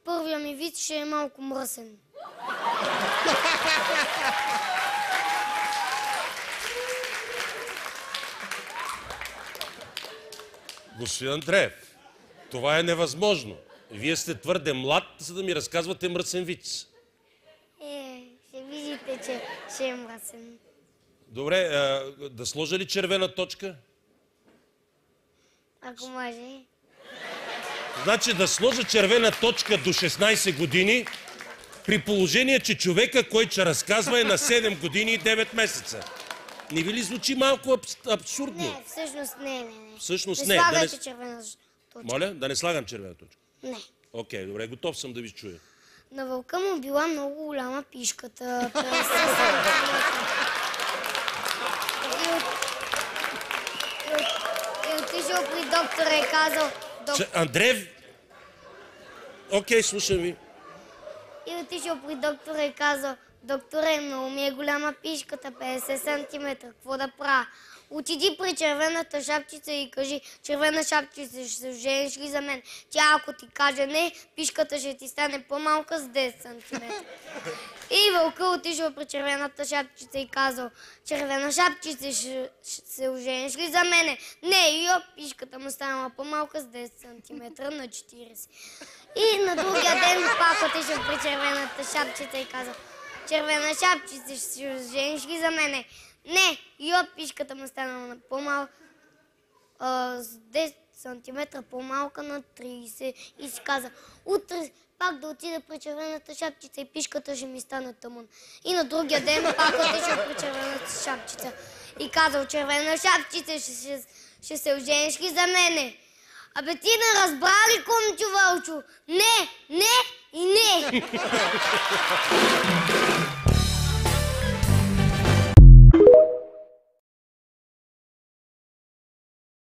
първия ми вид ще е малко мръсен. Господин Андреев, това е невъзможно. Вие сте твърде млад, за да ми разказвате мръсен виц. Ще видите, че ще е мръсен. Добре, да сложа ли червена точка? Ако може. Значи да сложа червена точка до 16 години, при положение, че човека, който ще разказва, е на 7 години и 9 месеца. Не ви ли звучи малко абсурдно? Не, всъщност не. Всъщност не. не. Слагайте червена точка. Моля? Да не слагам червена точка? Не. Окей, добре, готов съм да ви чуя. На вълка му била много голяма пишката. И отишъл при доктора и казал... Андреев? Окей, слушам ви. И отишъл при доктора и казал: докторе, много ми е голяма пишката, 50 см, какво да правя? Отиди при червената шапчица и кажи: червена шапчица, ще се жениш ли за мен? Тя ако ти каже не, пишката ще ти стане по-малка с 10 см. И вълка отишъл при червената шапчица и казал: червена шапчица, ще се ожениш ли за мене? Не, и пишката му станала по-малка с 10 см на 40. И на другия ден пак отишъл при червената шапчица и казал: червена шапчица, ще се ожениш ли за мене? Не, и пишката му станала по-малка с 10 см по-малка на 30. И си каза: утре пак да отида при червената шапчица и пишката ще ми стане тъмън. И на другия ден пак отишъл при червената шапчица и казал: червена шапчица, ще се ожениш ли за мене? Абе ти не разбра ли, кумчо Вълчо? Не, не и не!